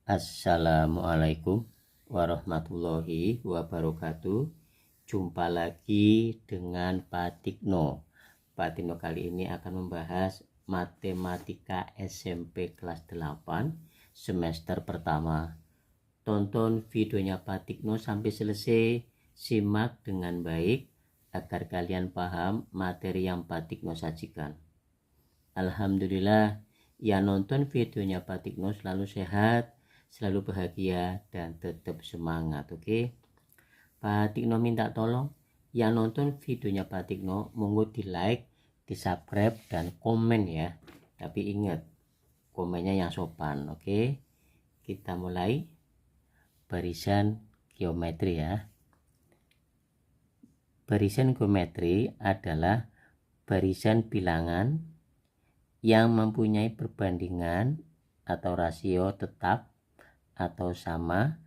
Assalamualaikum warahmatullahi wabarakatuh. Jumpa lagi dengan Pak Tikno. Pak Tikno kali ini akan membahas matematika SMP kelas 8 semester pertama. Tonton videonya Pak Tikno sampai selesai, simak dengan baik agar kalian paham materi yang Pak Tikno sajikan. Alhamdulillah, yang nonton videonya Pak Tikno selalu sehat, selalu bahagia, dan tetap semangat. Oke, Pak Tikno minta tolong yang nonton videonya Pak Tikno monggo di like, di subscribe, dan komen ya. Tapi ingat, komennya yang sopan. Oke, kita mulai barisan geometri ya. Barisan geometri adalah barisan bilangan yang mempunyai perbandingan atau rasio tetap atau sama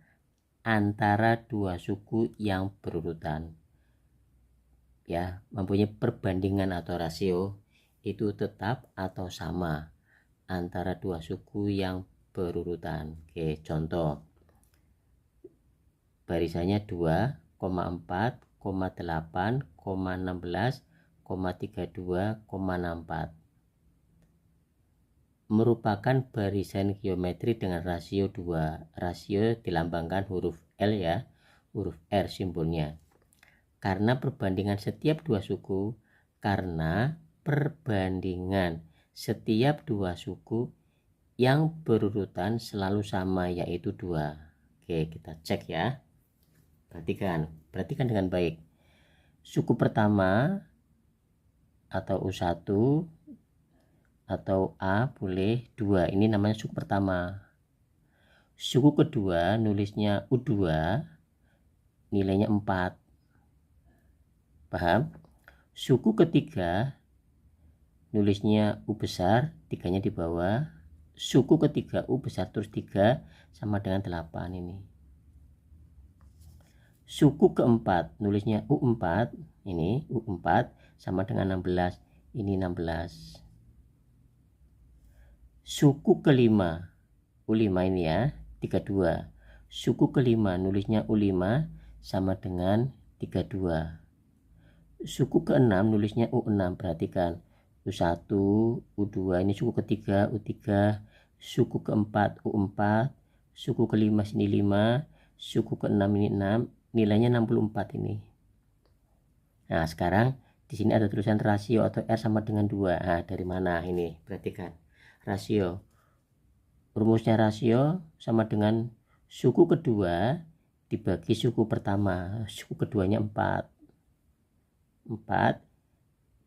antara dua suku yang berurutan. Ya, mempunyai perbandingan atau rasio itu tetap atau sama antara dua suku yang berurutan. Oke, contoh. Barisannya 2,4, 8, 16, 32, 64. Merupakan barisan geometri dengan rasio 2. Rasio dilambangkan huruf L ya, huruf R simbolnya. Karena perbandingan setiap dua suku, yang berurutan selalu sama, yaitu 2. Oke, kita cek ya. Perhatikan dengan baik. Suku pertama atau U1 atau A boleh 2, ini namanya suku pertama. Suku kedua nulisnya U2, nilainya 4. Paham? Suku ketiga nulisnya U besar, 3-nya di bawah. Suku ketiga U besar terus 3 sama dengan 8 ini. Suku keempat nulisnya U4, ini U4 sama dengan 16, ini 16. Suku kelima U5 ini ya, 32. Suku kelima nulisnya U5 sama dengan 32. Suku keenam nulisnya U6, perhatikan. U1, U2 ini suku ketiga, U3. Suku keempat U4, suku kelima sini 5, suku keenam ini 6, nilainya 64 ini. Nah, sekarang di sini ada tulisan rasio atau R sama dengan 2. Nah, dari mana ini? Perhatikan. Rasio, rumusnya rasio sama dengan suku kedua dibagi suku pertama. Suku keduanya 4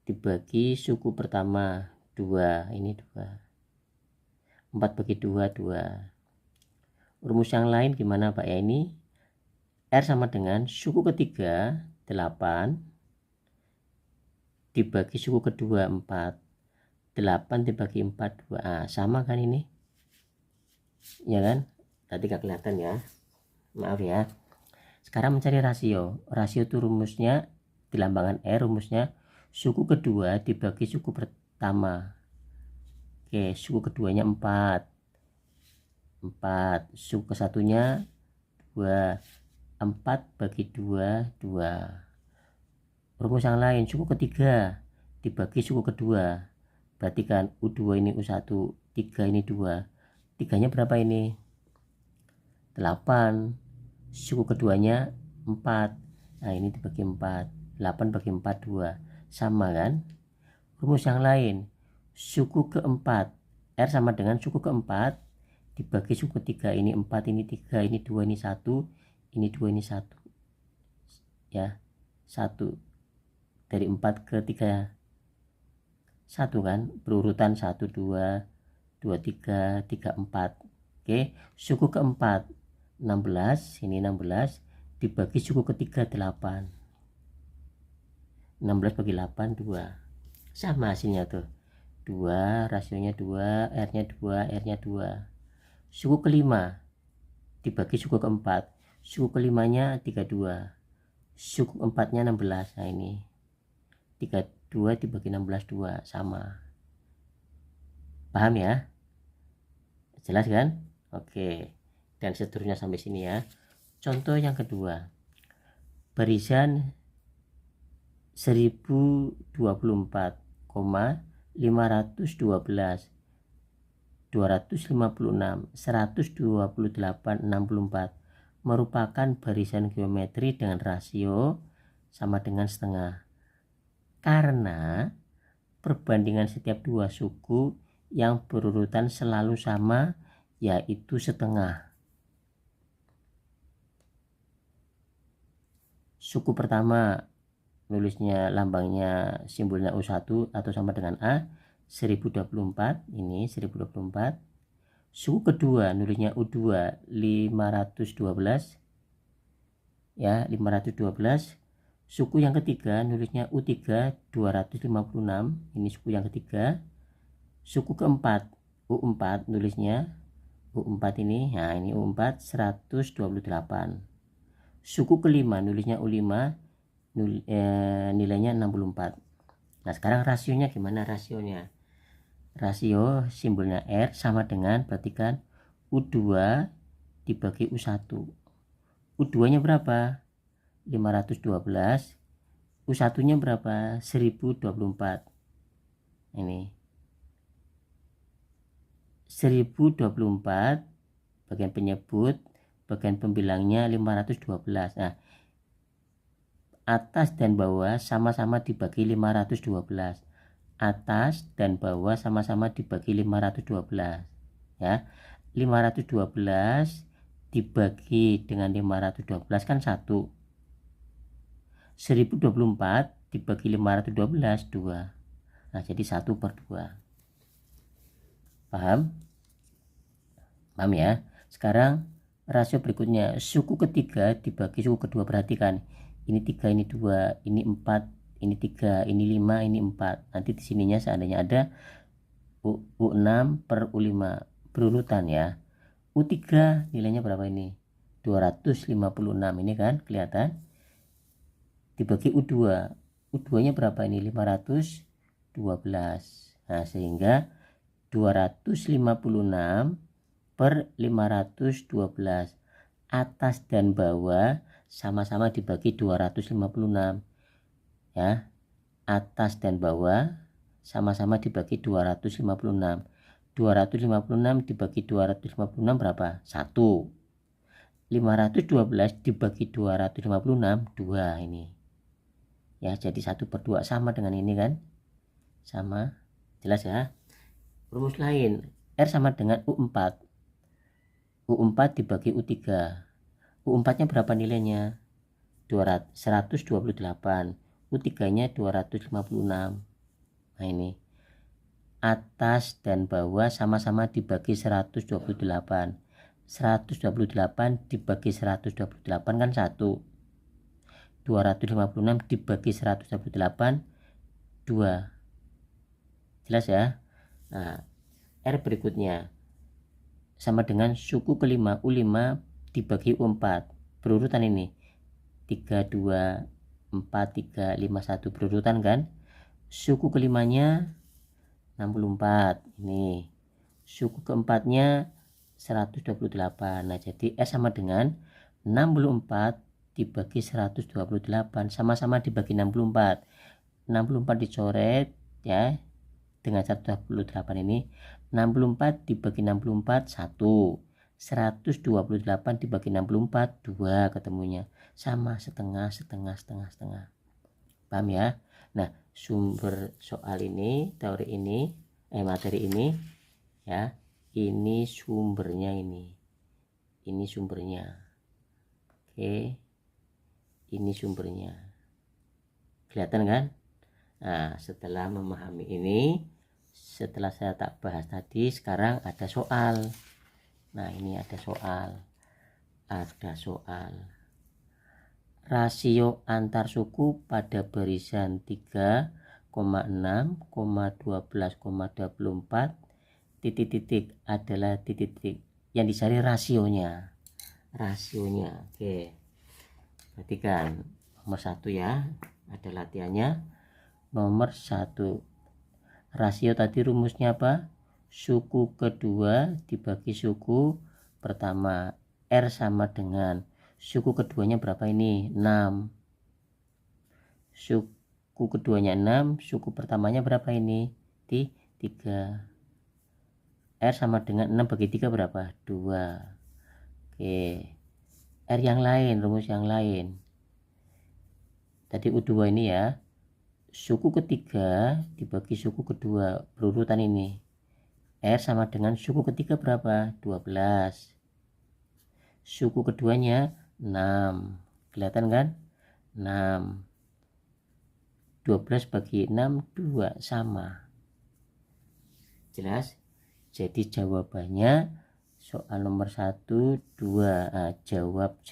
dibagi suku pertama 2, ini 2. 4 bagi 2, 2. Rumus yang lain gimana Pak ya? Ini R sama dengan suku ketiga 8 dibagi suku kedua 4. 8 dibagi 4, 2. Sama kan ini? Ya kan? Tadi gak kelihatan ya. Maaf ya. Sekarang mencari rasio. Rasio itu rumusnya dilambangkan R, rumusnya suku kedua dibagi suku pertama. Oke, suku keduanya 4. Suku kesatunya 2. 4 bagi 2, 2. Rumus yang lain, suku ketiga dibagi suku kedua. Perhatikan, U2 ini U1, 3 ini 2. 3-nya berapa ini? 8. Suku keduanya 4. Nah, ini dibagi 4. 8 bagi 4, 2. Sama kan? Rumus yang lain, suku keempat R sama dengan suku keempat dibagi suku ketiga. Ini 4, ini 3, ini 2, ini 1, ini 2, ini 1. Ya, 1. Dari 4 ke 3. 1 kan, berurutan 1, 2, 2, 3, 3, 4. Oke, suku keempat 16, ini 16 dibagi suku ketiga 8. 16 bagi 8, 2. Sama hasilnya tuh. 2, rasionya 2, R-nya 2, R-nya 2. Suku kelima dibagi suku keempat. Suku kelimanya 32. Suku keempatnya 16. Nah, ini 32 dibagi 16, 2. Sama. Paham ya? Jelas kan? Oke. dan seterusnya sampai sini ya. Contoh yang kedua, barisan 1024,512 256 128 64 merupakan barisan geometri dengan rasio sama dengan setengah, karena perbandingan setiap dua suku yang berurutan selalu sama, yaitu setengah. Suku pertama nulisnya lambangnya simbolnya U1 atau sama dengan A, 1024, ini 1024. Suku kedua nulisnya U2 512 ya, 512. Suku yang ketiga nulisnya U3 256, ini suku yang ketiga. Suku keempat U4 nulisnya U4 ini, nah ini U4 128. Suku kelima nulisnya U5 nilainya 64. Nah sekarang rasionya gimana rasionya? Rasio simbolnya R sama dengan, perhatikan, U2 dibagi U1. U2 nya berapa? 512. U1 nya berapa? 1024. Ini 1024 bagian penyebut, bagian pembilangnya 512. Nah atas dan bawah sama-sama dibagi 512. Atas dan bawah sama-sama dibagi 512 ya. 512 dibagi dengan 512 kan 1. 1024 dibagi 512 2. Nah jadi 1/2. Paham? Paham ya? Sekarang rasio berikutnya, suku ketiga dibagi suku kedua. Perhatikan, ini 3, ini 2, ini 4, ini 3, ini 5, ini 4. Nanti di sininya seandainya ada U6 per U5 berurutan ya. U3 nilainya berapa ini? 256, ini kan kelihatan. Dibagi U2. U2 nya berapa ini? 512. Nah sehingga 256 per 512. Atas dan bawah sama-sama dibagi 256 ya. Atas dan bawah sama-sama dibagi 256. 256 dibagi 256 berapa? 1. 512 dibagi 256 2 ini ya, jadi 1/2 sama dengan ini kan, sama, jelas ya. Rumus lain, R sama dengan U4. U4 dibagi U3. U4 nya berapa nilainya? 128. U3 nya 256. Nah ini atas dan bawah sama-sama dibagi 128. 128 dibagi 128 kan 1. 256 dibagi 128 2. Jelas ya. Nah R berikutnya sama dengan suku kelima U5 dibagi U4 berurutan, ini 3 2 4 3 5 1 berurutan kan. Suku kelimanya 64, ini suku keempatnya 128. Nah jadi S sama dengan 64 dibagi 128, sama-sama dibagi 64. 64 dicoret ya dengan 128 ini. 64 dibagi 64 1. 128 dibagi 64 2 ketemunya, sama, setengah. Paham ya? Nah sumber soal ini, teori ini, materi ini ya, ini sumbernya, ini sumbernya. Oke, ini sumbernya, kelihatan kan? Nah setelah memahami ini, setelah saya tak bahas tadi, sekarang ada soal. Nah ini ada soal, rasio antar suku pada barisan 3,6,12,24 titik-titik adalah titik-titik yang dicari rasionya. Oke, perhatikan nomor 1 ya, ada latihannya. Nomor 1, rasio tadi rumusnya apa? Suku kedua dibagi suku pertama. R sama dengan suku keduanya berapa ini? 6. Suku keduanya 6, suku pertamanya berapa ini? 3. R sama dengan 6 bagi 3 berapa? 2. Oke. R yang lain, rumus yang lain. Tadi U2 ini ya. Suku ketiga dibagi suku kedua berurutan ini. R sama dengan suku ketiga berapa? 12. Suku keduanya 6. Kelihatan kan? 6. 12 bagi 6 2 sama. Jelas? Jadi jawabannya soal nomor 1 2. Nah, jawab C.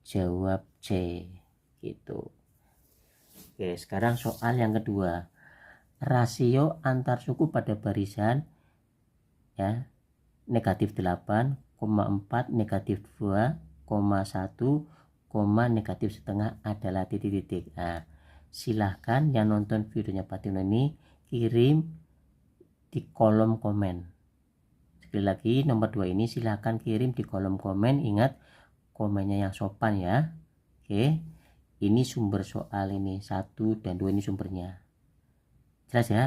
Jawab C gitu. Oke, sekarang soal yang kedua. Rasio antar suku pada barisan ya, negatif 8,4 negatif 2,1 negatif setengah adalah titik-titik. Nah, silahkan yang nonton videonya Pak Tino ini kirim di kolom komen. Sekali lagi nomor 2 ini silahkan kirim di kolom komen. Ingat komennya yang sopan ya. Oke, ini sumber soal ini 1 dan 2 ini sumbernya. Jelas ya.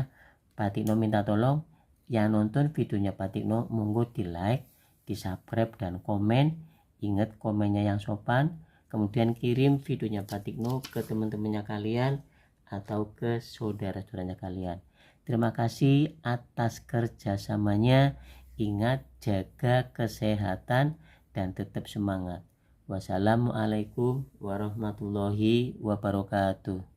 Pak Tino minta tolong yang nonton videonya Pak Tino monggo di like, di subscribe dan komen. Ingat komennya yang sopan. Kemudian kirim videonya Pak Tino ke teman-temannya kalian atau ke saudara-saudaranya kalian. Terima kasih atas kerjasamanya. Ingat jaga kesehatan dan tetap semangat. Wassalamualaikum warahmatullahi wabarakatuh.